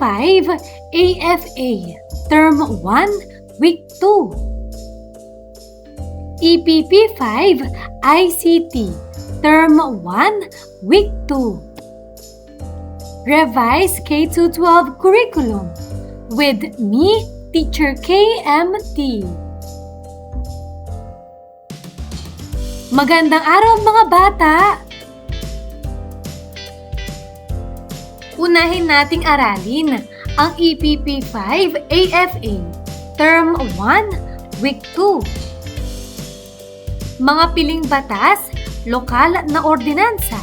5 AFA Term 1 Week 2. EPP 5 ICT Term 1 Week 2. Revised K-12 Curriculum with me, Teacher KMT. Magandang araw mga bata! Unahin nating aralin ang EPP 5 AFA Term 1 Week 2. Mga piling batas, lokal na ordinansa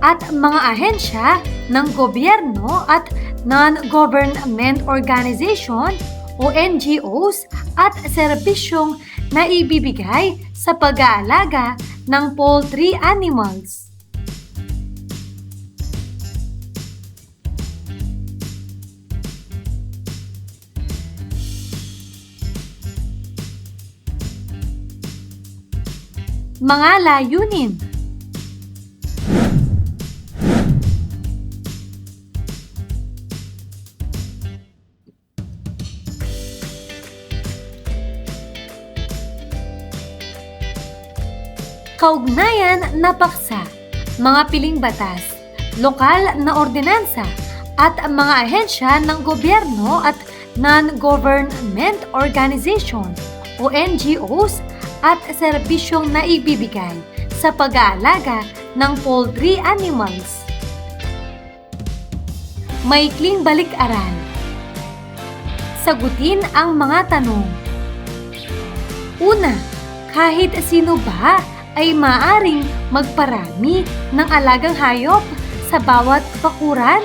at mga ahensya ng gobyerno at non-government organization o NGOs at serbisyong naibibigay sa pag-aalaga ng poultry animals. Mga layunin. Kaugnayan na paksa, mga piling batas, lokal na ordinansa at mga ahensya ng gobyerno at non-government organization o NGOs at serbisyong naibibigay sa pag-aalaga ng poultry animals. Maikling balik-aral. Sagutin ang mga tanong. Una, kahit sino ba ay maaaring magparami ng alagang hayop sa bawat bakuran?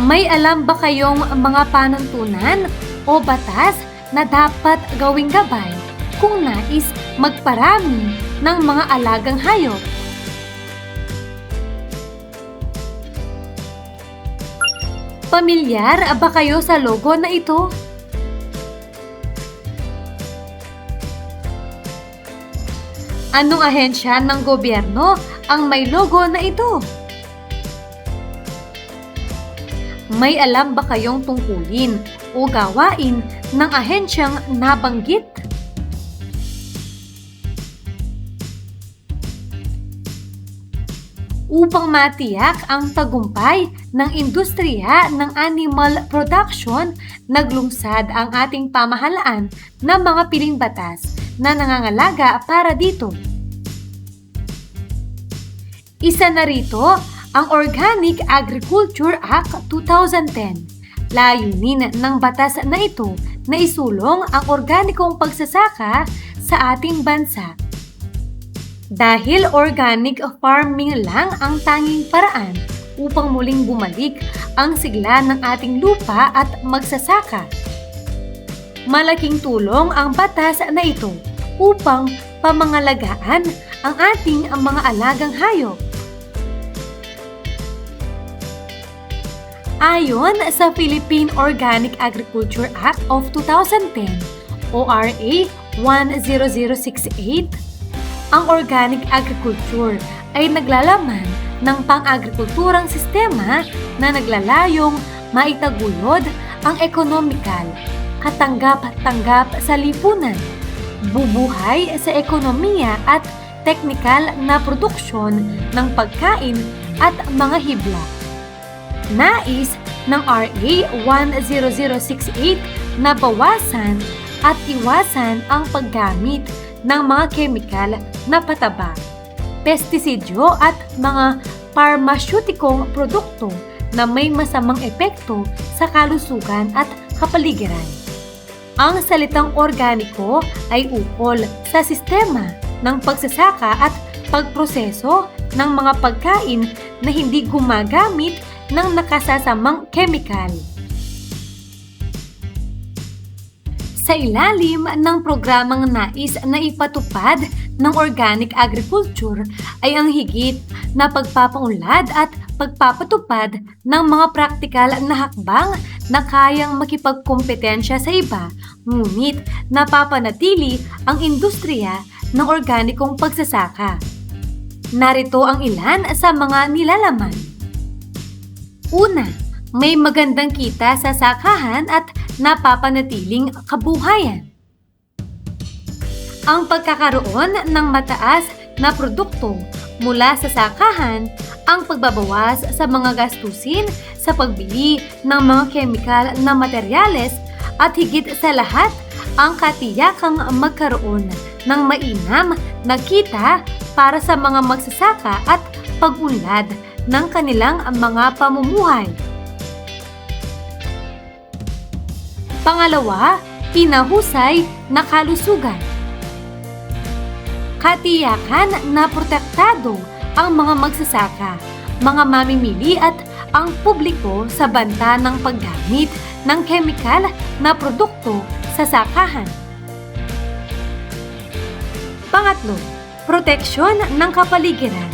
May alam ba kayong mga panuntunan o batas na dapat gawing gabay kung nais magparami ng mga alagang hayop? Pamilyar ba kayo sa logo na ito? Anong ahensya ng gobyerno ang may logo na ito? May alam ba kayong tungkulin o gawain ng ahensyang nabanggit? Upang matiyak ang tagumpay ng industriya ng animal production, naglungsad ang ating pamahalaan ng mga piling batas na nangangalaga para dito. Isa na rito ang Organic Agriculture Act 2010. Layunin ng batas na ito na isulong ang organikong pagsasaka sa ating bansa. Dahil organic farming lang ang tanging paraan upang muling bumalik ang sigla ng ating lupa at magsasaka. Malaking tulong ang batas na ito upang pamangalagaan ang ating mga alagang hayop. Ayon sa Philippine Organic Agriculture Act of 2010 ORA 10068, ang organic agriculture ay naglalaman ng pang-agrikulturang sistema na naglalayong maitaguyod ang ekonomikal, katanggap-tanggap sa lipunan, bubuhay sa ekonomiya at teknikal na produksyon ng pagkain at mga hibla. Nais ng RA 10068 na bawasan at iwasan ang paggamit ng mga kemikal na pataba, pestisidyo at mga parmaseutikong produkto na may masamang epekto sa kalusugan at kapaligiran. Ang salitang organiko ay ukol sa sistema ng pagsasaka at pagproseso ng mga pagkain na hindi gumagamit ng nakasasamang kemikal. Sa ilalim ng programang nais na ipatupad ng organic agriculture ay ang higit na pagpapaunlad at pagpapatupad ng mga praktikal na hakbang na kayang makipagkompetensya sa iba, ngunit napapanatili ang industriya ng organikong pagsasaka. Narito ang ilan sa mga nilalaman. Una, May magandang kita sa sakahan at napapanatiling kabuhayan. Ang pagkakaroon ng mataas na produkto mula sa sakahan, ang pagbabawas sa mga gastusin sa pagbili ng mga kemikal na materyales at higit sa lahat, ang katiyakang magkaroon ng mainam na kita para sa mga magsasaka at pag-unlad ng kanilang mga pamumuhay. Pangalawa, pinahusay na kalusugan. Katiyakan na protektado ang mga magsasaka, mga mamimili at ang publiko sa banta ng paggamit ng kemikal na produkto sa sakahan. Pangatlo, proteksyon ng kapaligiran.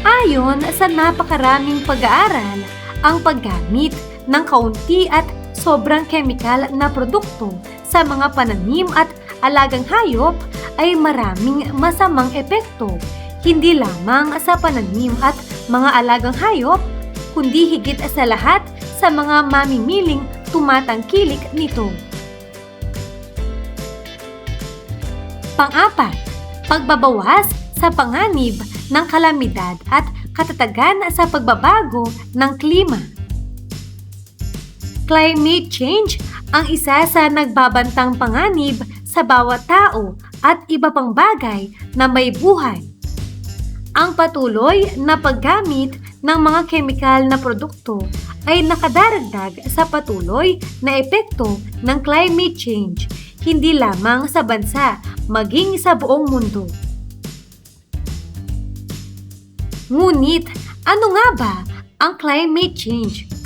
Ayon sa napakaraming pag-aaral, ang paggamit ng kaunti at sobrang kemikal na produkto sa mga pananim at alagang hayop ay maraming masamang epekto, hindi lamang sa pananim at mga alagang hayop, kundi higit sa lahat sa mga mamimiling tumatangkilik nito. Pang-apat, pagbabawas sa panganib ng kalamidad at katatagan sa pagbabago ng klima. Climate change ang isa sa nagbabantang panganib sa bawat tao at iba pang bagay na may buhay. Ang patuloy na paggamit ng mga kemikal na produkto ay nakadaragdag sa patuloy na epekto ng climate change, hindi lamang sa bansa, maging sa buong mundo. Ngunit, ano nga ba ang climate change?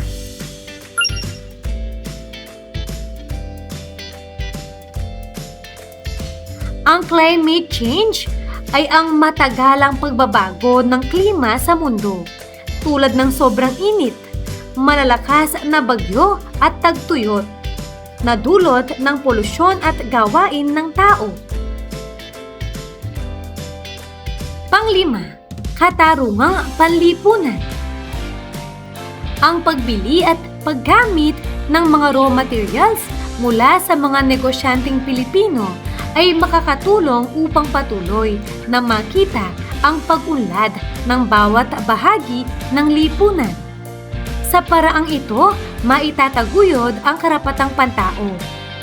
Ang climate change ay ang matagalang pagbabago ng klima sa mundo, tulad ng sobrang init, malalakas na bagyo at tagtuyot, na dulot ng polusyon at gawain ng tao. Panglima, katarungang panlipunan. Ang pagbili at paggamit ng mga raw materials mula sa mga negosyanteng Pilipino ay makakatulong upang patuloy na makita ang pag-unlad ng bawat bahagi ng lipunan. Sa paraang ito, maitataguyod ang karapatang pantao,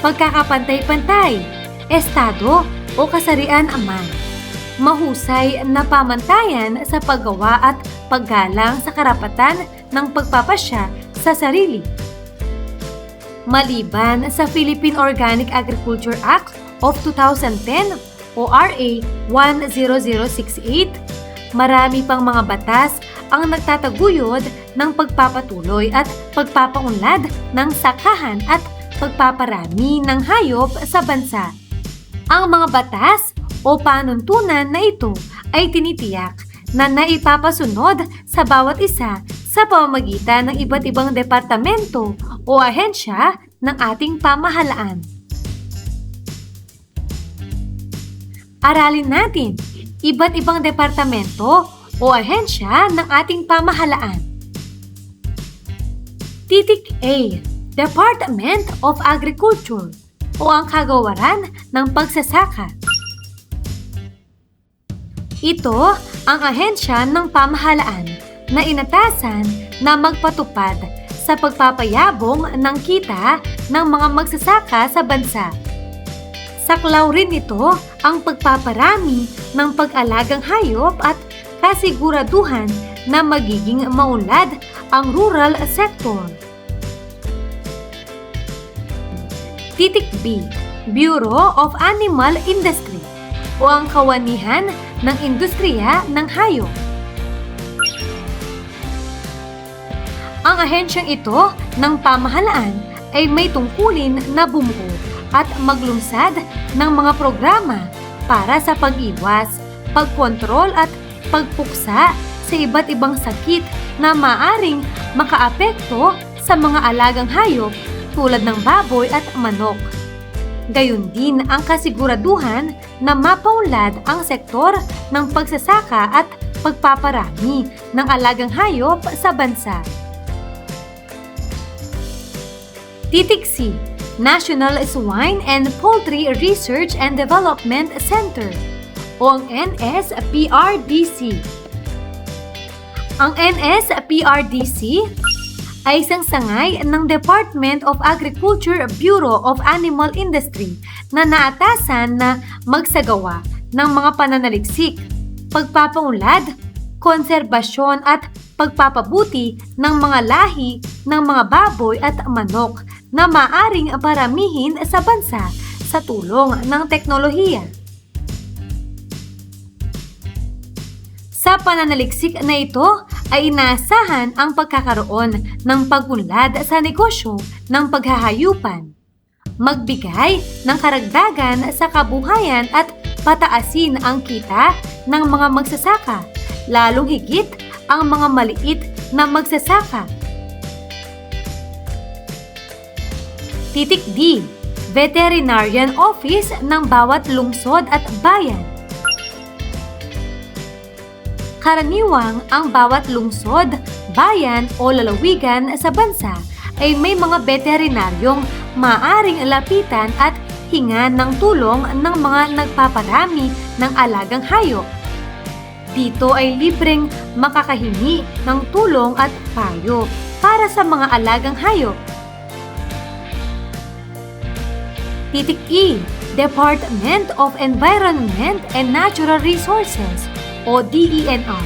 pagkakapantay-pantay, estado o kasarian man, mahusay na pamantayan sa paggawa at paggalang sa karapatan ng pagpapasya sa sarili. Maliban sa Philippine Organic Agriculture Act of 2010 o RA 10068, marami pang mga batas ang nagtataguyod ng pagpapatuloy at pagpapaunlad ng sakahan at pagpaparami ng hayop sa bansa. Ang mga batas o panuntunan na ito ay tinitiyak na naipapasunod sa bawat isa sa pamamagitan ng iba't ibang departamento o ahensya ng ating pamahalaan. Aralin natin iba't ibang departamento o ahensya ng ating pamahalaan. Titik A. Department of Agriculture o ang kagawaran ng pagsasaka. Ito ang ahensya ng pamahalaan na inatasan na magpatupad sa pagpapayabong ng kita ng mga magsasaka sa bansa. Saklaw rin ito ang pagpaparami ng pag-alagang hayop at kasiguraduhan na magiging maunlad ang rural sector. Titik B. Bureau of Animal Industry o ang kawanihan ng industriya ng hayop. Ang ahensyang ito ng pamahalaan ay may tungkulin na bumuo at maglungsad ng mga programa para sa pag-iwas, pagkontrol at pagpuksa sa iba't ibang sakit na maaring makaapekto sa mga alagang hayop tulad ng baboy at manok. Gayon din ang kasiguraduhan na mapaunlad ang sektor ng pagsasaka at pagpaparami ng alagang hayop sa bansa. Titik C, National Swine and Poultry Research and Development Center o ang NSPRDC. Ang NSPRDC ay isang sangay ng Department of Agriculture Bureau of Animal Industry na naatasan na magsagawa ng mga pananaliksik, pagpapaunlad, konserbasyon at pagpapabuti ng mga lahi ng mga baboy at manok na maaring paramihin sa bansa sa tulong ng teknolohiya. Sa pananaliksik na ito ay inaasahan ang pagkakaroon ng pagunlad sa negosyo ng paghahayupan, magbigay ng karagdagan sa kabuhayan at pataasin ang kita ng mga magsasaka, lalong higit ang mga maliit na magsasaka. Titik D, Veterinarian Office ng bawat lungsod at bayan. Karaniwang ang bawat lungsod, bayan o lalawigan sa bansa ay may mga veterinaryong maaring lapitan at hingan ng tulong ng mga nagpaparami ng alagang hayop. Dito ay libreng makakahingi ng tulong at payo para sa mga alagang hayop. Titik E, Department of Environment and Natural Resources o DENR.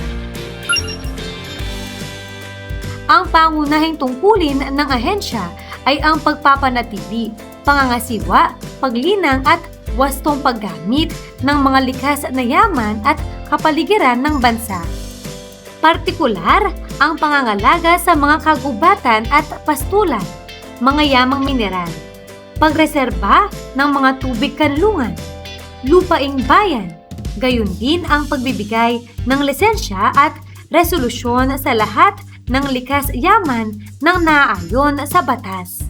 Ang pangunahing tungkulin ng ahensya ay ang pagpapanatili, pangangasiwa, paglinang at wastong paggamit ng mga likas na yaman at kapaligiran ng bansa. Partikular ang pangangalaga sa mga kagubatan at pastulan, mga yamang mineral, pagreserba ng mga tubig kanlungan, lupaing bayan, gayon din ang pagbibigay ng lisensya at resolusyon sa lahat ng likas yaman ng naaayon sa batas.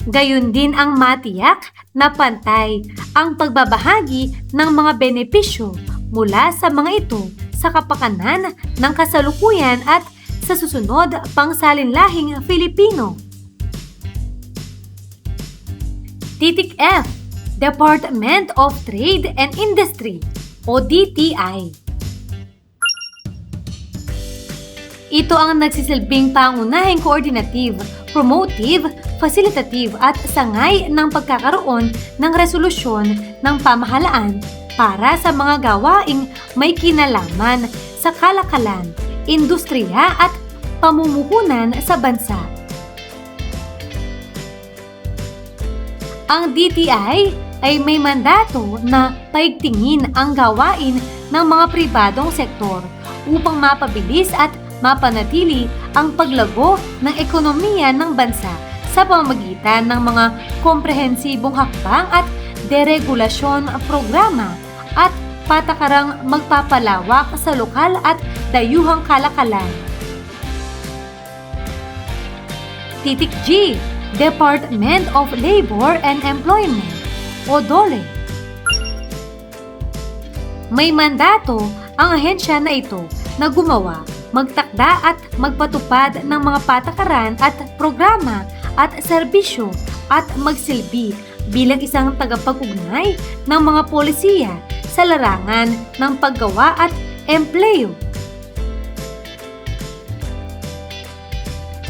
Gayon din ang matiyak na pantay ang pagbabahagi ng mga benepisyo mula sa mga ito sa kapakanan ng kasalukuyan at sa susunod pang salinlahing Filipino. Titik F, Department of Trade and Industry o DTI. Ito ang nagsisilbing pangunahing coordinative, promotive, facilitative at sangay ng pagkakaroon ng resolusyon ng pamahalaan para sa mga gawaing may kinalaman sa kalakalan, industriya at pamumuhunan sa bansa. Ang DTI ay may mandato na paigtingin ang gawain ng mga pribadong sektor upang mapabilis at mapanatili ang paglago ng ekonomiya ng bansa sa pamamagitan ng mga komprehensibong hakbang at deregulasyon programa at patakarang magpapalawak sa lokal at dayuhang kalakalan. Titik G, Department of Labor and Employment o DOLE. May mandato ang ahensya na ito na gumawa, magtakda at magpatupad ng mga patakaran at programa at serbisyo at magsilbi bilang isang tagapag-ugnay ng mga polisiya sa larangan ng paggawa at empleyo.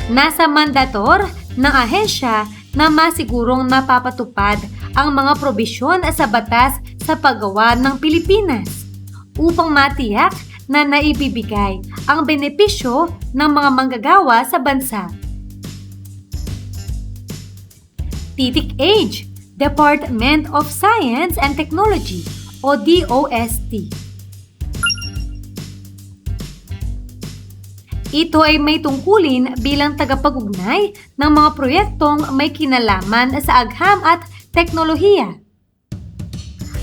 Nasa mandator ng ahensya na masigurong napapatupad ang mga probisyon sa batas sa paggawa ng Pilipinas upang matiyak na naibibigay ang benepisyo ng mga manggagawa sa bansa. Titik H, Department of Science and Technology o DOST. Ito ay may tungkulin bilang tagapag-ugnay ng mga proyektong may kinalaman sa agham at teknolohiya.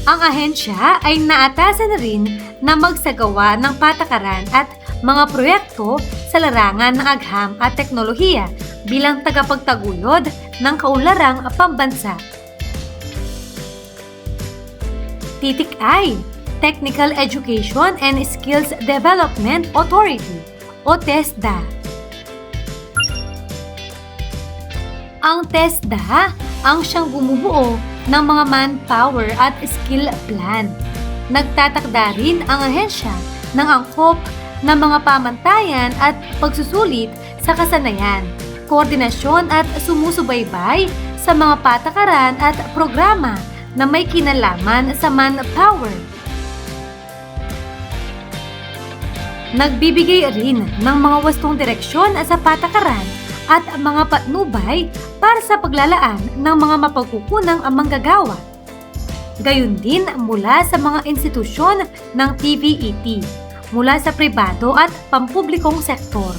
Ang ahensya ay naatasan rin na magsagawa ng patakaran at mga proyekto sa larangan ng agham at teknolohiya bilang tagapagtaguyod ng kaunlarang pambansa. Titik I, Technical Education and Skills Development Authority o TESDA. Ang TESDA ang siyang bumubuo ng mga manpower at skill plan. Nagtatakda rin ang ahensya ng angkop ng mga pamantayan at pagsusulit sa kasanayan, koordinasyon at sumusubaybay sa mga patakaran at programa na may kinalaman sa manpower. Nagbibigay rin ng mga wastong direksyon sa patakaran at mga patnubay para sa paglalaan ng mga mapagkukunang manggagawa. Gayon din mula sa mga institusyon ng TVET, mula sa pribado at pampublikong sektor.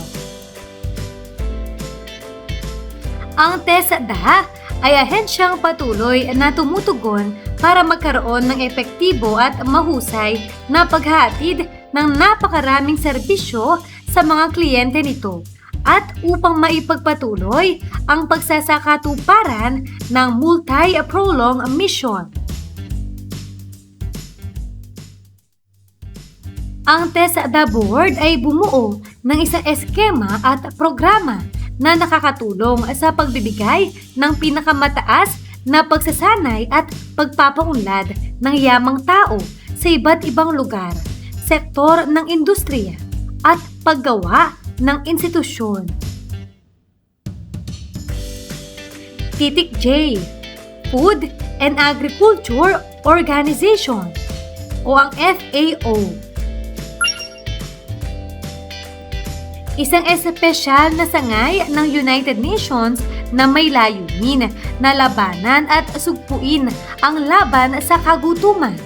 Ang TESDA ay ahensyang patuloy na tumutugon para magkaroon ng epektibo at mahusay na paghahatid ng napakaraming serbisyo sa mga kliyente nito at upang maipagpatuloy ang pagsasakatuparan ng multi-pronged mission. Ang TESDA Board ay bumuo ng isang eskema at programa na nakakatulong sa pagbibigay ng pinakamataas na pagsasanay at pagpapaunlad ng yamang tao sa iba't ibang lugar, sektor ng industriya at paggawa ng institusyon. Titik J, Food and Agriculture Organization o ang FAO. Isang espesyal na sangay ng United Nations na may layunin na labanan at sugpuin ang laban sa kagutuman.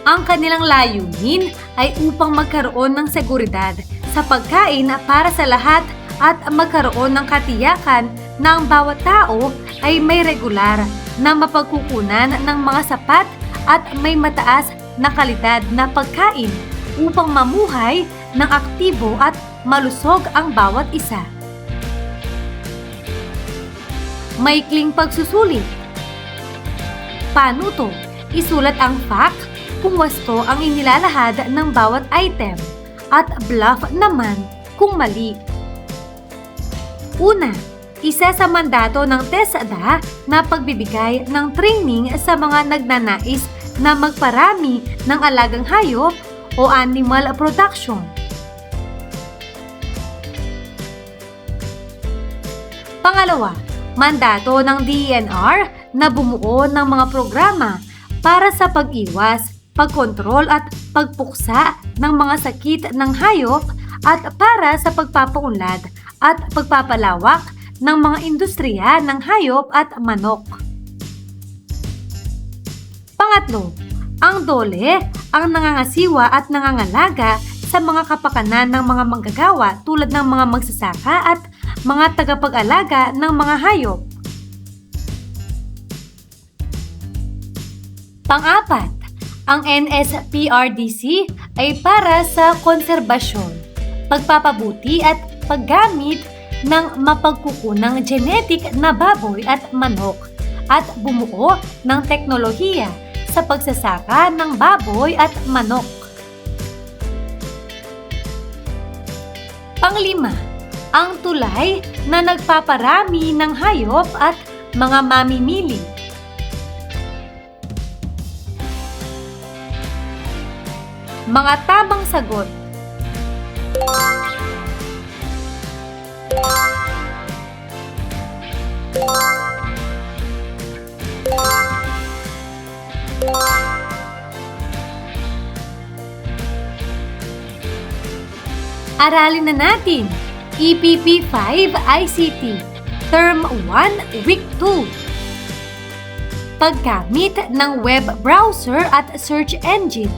Ang kanilang layunin ay upang magkaroon ng seguridad sa pagkain para sa lahat at magkaroon ng katiyakan na ang bawat tao ay may regular na mapagkukunan ng mga sapat at may mataas na kalidad na pagkain upang mamuhay ng aktibo at malusog ang bawat isa. Maikling pagsusulit. Paano to? Isulat ang fact kung wasto ang inilalahad ng bawat item at bluff naman kung mali. Una, isa sa mandato ng TESDA na pagbibigay ng training sa mga nagnanais na magparami ng alagang hayop o animal production. Pangalawa, mandato ng DENR na bumuo ng mga programa para sa pag-iwas, pagkontrol at pagpuksa ng mga sakit ng hayop at para sa pagpapaunlad at pagpapalawak ng mga industriya ng hayop at manok. Pangatlo, ang DOLE ang nangangasiwa at nangangalaga sa mga kapakanan ng mga manggagawa tulad ng mga magsasaka at mga tagapag-alaga ng mga hayop. Pang-apat, ang NSPRDC ay para sa konserbasyon, pagpapabuti at paggamit ng mapagkukunang genetic na baboy at manok at bumuo ng teknolohiya sa pagsasaka ng baboy at manok. Panglima, ang tulay na nagpaparami ng hayop at mga mamimili. Mga tamang sagot. Aralin na natin EPP 5 ICT Term 1 Week 2. Paggamit ng web browser at search engine.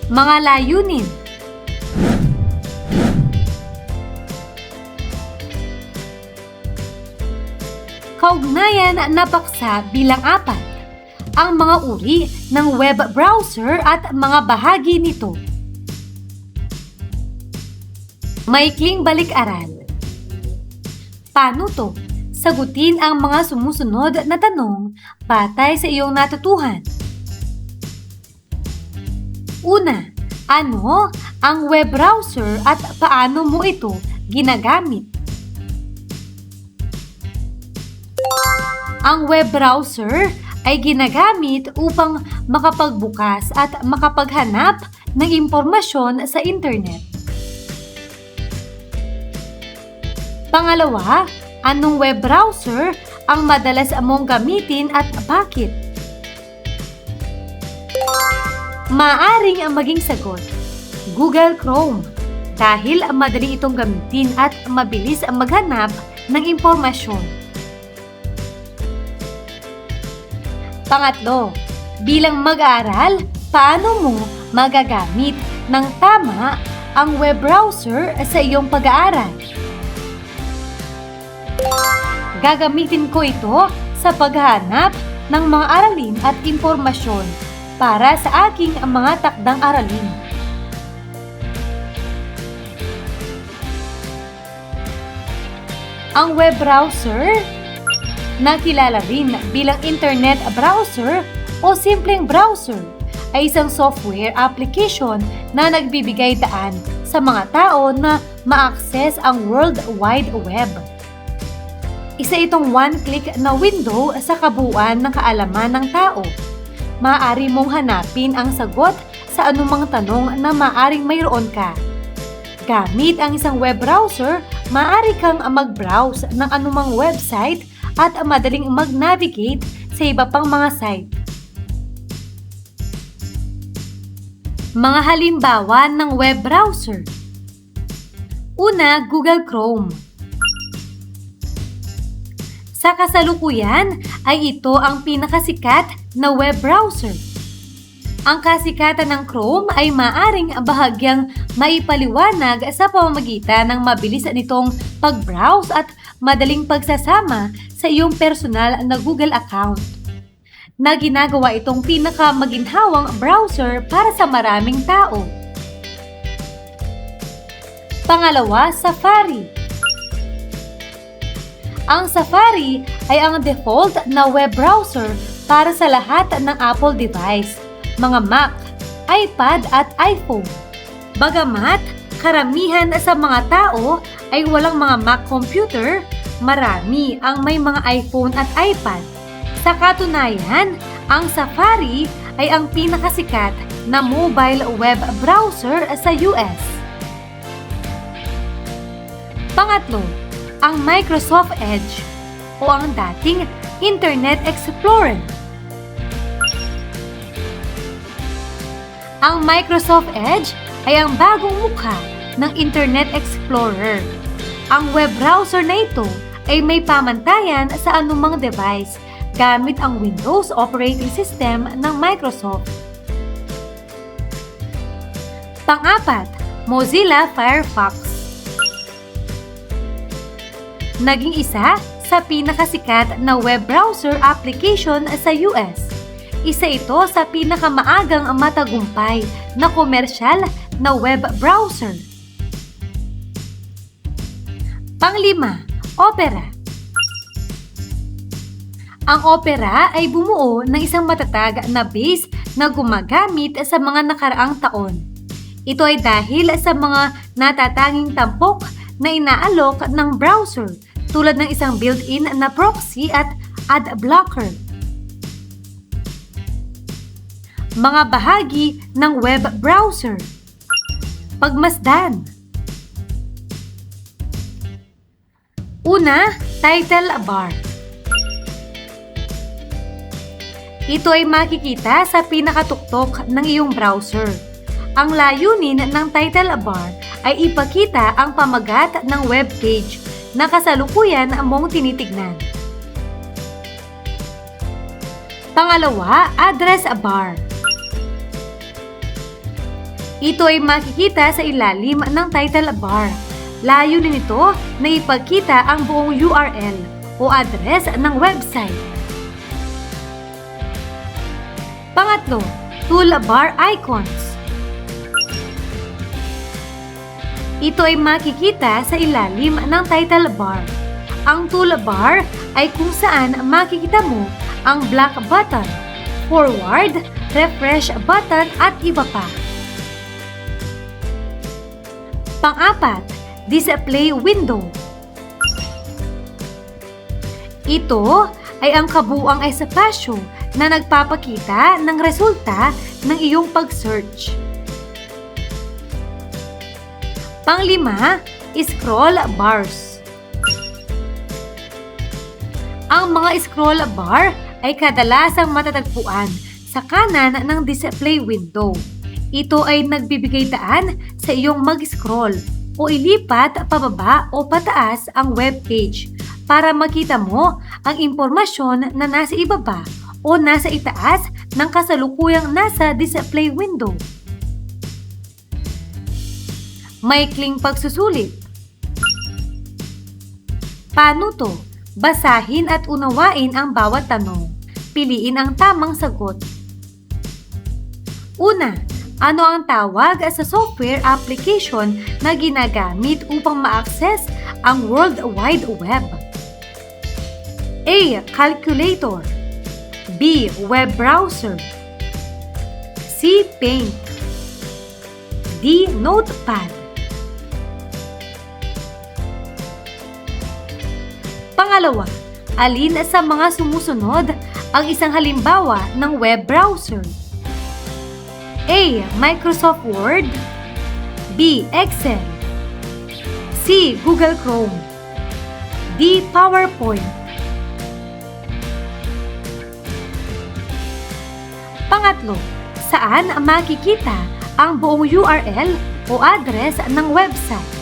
Mga layunin. Kaugnayan na paksa bilang 4. Ang mga uri ng web browser at mga bahagi nito. Maikling balik-aral. Paano to? Sagutin ang mga sumusunod na tanong batay sa iyong natutuhan. Una, ano ang web browser at paano mo ito ginagamit? Ang web browser ay ginagamit upang makapagbukas at makapaghanap ng impormasyon sa internet. Pangalawa, anong web browser ang madalas mong gamitin at bakit? Maaring ang maging sagot, Google Chrome, dahil madali itong gamitin at mabilis ang maghanap ng impormasyon. Pangatlo, bilang mag-aaral, paano mo magagamit ng tama ang web browser sa iyong pag-aaral? Gagamitin ko ito sa paghahanap ng mga aralin at impormasyon para sa aking mga takdang aralin. Ang web browser, nakilala rin bilang internet browser o simpleng browser, ay isang software application na nagbibigay daan sa mga tao na ma-access ang World Wide Web. Isa itong one-click na window sa kabuuan ng kaalaman ng tao. Maaari mong hanapin ang sagot sa anumang tanong na maaring mayroon ka. Gamit ang isang web browser, maaari kang mag-browse ng anumang website at madaling mag-navigate sa iba pang mga site. Mga halimbawa ng web browser. Una, Google Chrome. Sa kasalukuyan ay ito ang pinakasikat na web browser. Ang kasikatan ng Chrome ay maaring bahagyang maipaliwanag sa pamamagitan ng mabilis nitong pag-browse at madaling pagsasama sa iyong personal na Google account, na ginagawa itong pinakamaginhawang browser para sa maraming tao. Pangalawa, Safari. Ang Safari ay ang default na web browser para sa lahat ng Apple device, mga Mac, iPad at iPhone. Bagamat karamihan sa mga tao ay walang mga Mac computer, marami ang may mga iPhone at iPad. Sa katunayan, ang Safari ay ang pinakasikat na mobile web browser sa US. Pangatlo, ang Microsoft Edge o ang dating Internet Explorer. Ang Microsoft Edge ay ang bagong mukha ng Internet Explorer. Ang web browser na ito ay may pamantayan sa anumang device gamit ang Windows operating system ng Microsoft. Pang-apat, Mozilla Firefox. Naging isa sa pinakasikat na web browser application sa US. Isa ito sa pinakamaagang matagumpay na komersyal na web browser. Panglima, Opera. Ang Opera ay bumuo ng isang matatag na base na gumagamit sa mga nakaraang taon. Ito ay dahil sa mga natatanging tampok na inaalok ng browser tulad ng isang built-in na proxy at ad blocker. Mga bahagi ng web browser. Pagmasdan. Una, title bar. Ito ay makikita sa pinakatuktok ng iyong browser. Ang layunin ng title bar ay ipakita ang pamagat ng web page na kasalukuyan mong tinitignan. Pangalawa, address bar. Ito ay makikita sa ilalim ng title bar. Layunin nito na ipakita ang buong URL o address ng website. Pangatlo, toolbar icons. Ito ay makikita sa ilalim ng title bar. Ang toolbar ay kung saan makikita mo ang black button, forward, refresh button at iba pa. Pang-apat, display window. Ito ay ang kabuuang espasyo na nagpapakita ng resulta ng iyong pag-search. Pang-lima, scroll bars. Ang mga scroll bar ay kadalasang matatagpuan sa kanan ng display window. Ito ay nagbibigay daan sa iyong mag-scroll o ilipat pababa o pataas ang web page para makita mo ang impormasyon na nasa ibaba o nasa itaas ng kasalukuyang nasa display window. Maikling pagsusulit. Paano to? Basahin at unawain ang bawat tanong. Piliin ang tamang sagot. Una, ano ang tawag sa software application na ginagamit upang ma-access ang World Wide Web? A. Calculator. B. Web browser. C. Paint. D. Notepad. Pangalawa, alin sa mga sumusunod ang isang halimbawa ng web browser? A. Microsoft Word. B. Excel. C. Google Chrome. D. PowerPoint. Pangatlo, saan makikita ang buong URL o address ng website?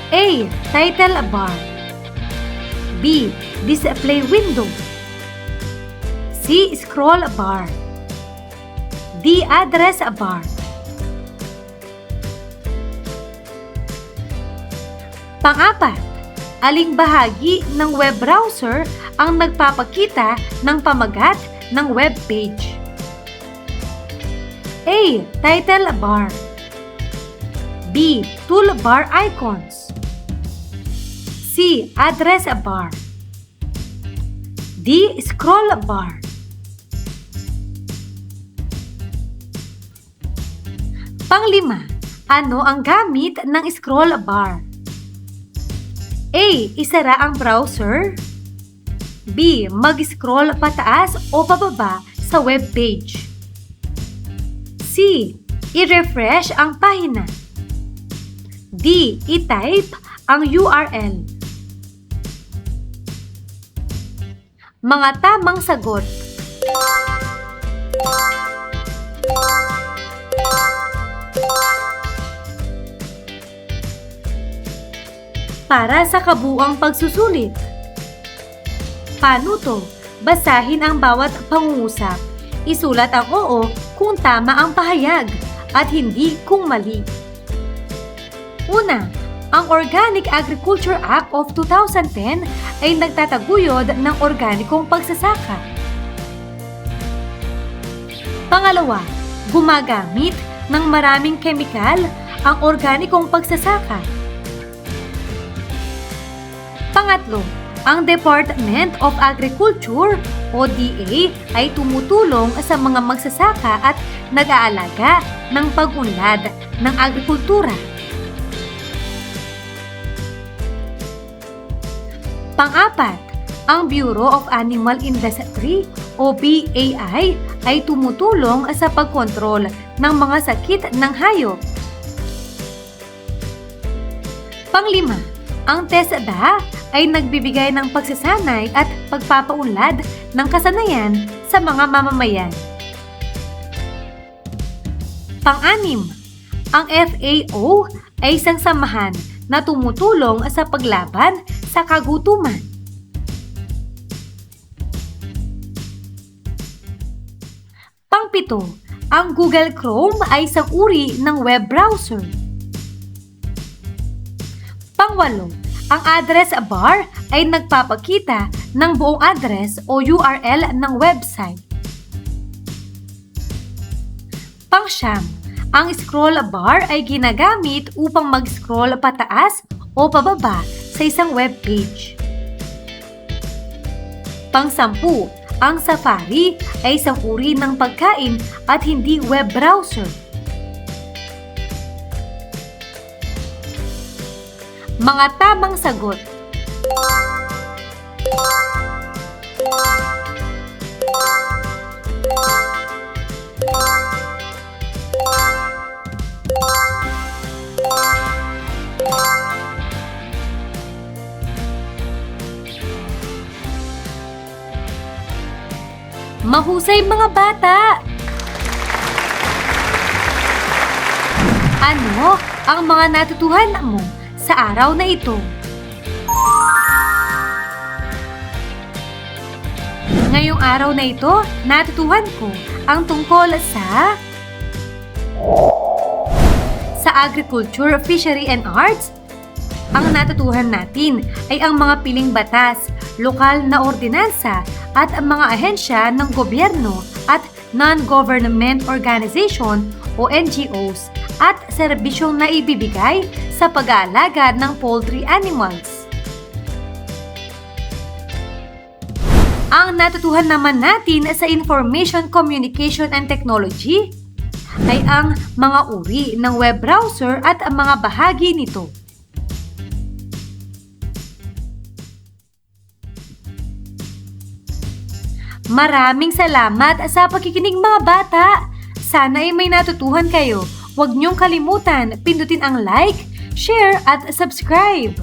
A. Title bar. B. Display window. C. Scroll bar. D. Address bar. Pang-apat, aling bahagi ng web browser ang nagpapakita ng pamagat ng web page? A. Title bar. B. Toolbar icons. C. Address bar. D. Scroll bar. Panglima, ano ang gamit ng scroll bar? A. Isara ang browser. B. Mag-scroll pataas o pababa sa web page. C. I-refresh ang pahina. D. I-type ang URL. Mga tamang sagot. Para sa kabuuang pagsusulit. Paano to? Basahin ang bawat pangungusap. Isulat ang oo kung tama ang pahayag at hindi kung mali. Una, ang Organic Agriculture Act of 2010 ay nagtataguyod ng organikong pagsasaka. Pangalawa, gumagamit ng maraming kemikal ang organikong pagsasaka. Pangatlo, ang Department of Agriculture o DA ay tumutulong sa mga magsasaka at nag-aalaga ng pag-unlad ng agrikultura. Pang-apat, ang Bureau of Animal Industry o BAI ay tumutulong sa pagkontrol ng mga sakit ng hayop. Panglima, ang TESDA ay nagbibigay ng pagsasanay at pagpapaunlad ng kasanayan sa mga mamamayan. Pang-anim, ang FAO ay isang samahan na tumutulong sa paglaban sa kagutuman. Pang-pito, ang Google Chrome ay isang uri ng web browser. Pang-walo, ang address bar ay nagpapakita ng buong address o URL ng website. Pang-siyam, ang scroll bar ay ginagamit upang mag-scroll pataas o pababa sa isang web page. Pang-sampu, ang Safari ay isang uri ng pagkain at hindi web browser. Mga tamang sagot. Mahusay mga bata! Ano ang mga natutuhan mo sa araw na ito? Ngayong araw na ito, natutuhan ko ang tungkol sa agriculture, fishery and arts. Ang natutuhan natin ay ang mga piling batas, lokal na ordinansa at ang mga ahensya ng gobyerno at non-government organization o NGOs at serbisyong naibibigay sa pag-aalaga ng poultry animals. Ang natutuhan naman natin sa Information Communication and Technology ay ang mga uri ng web browser at ang mga bahagi nito. Maraming salamat sa pakikinig mga bata! Sana ay may natutuhan kayo. Huwag niyong kalimutan pindutin ang like, share at subscribe.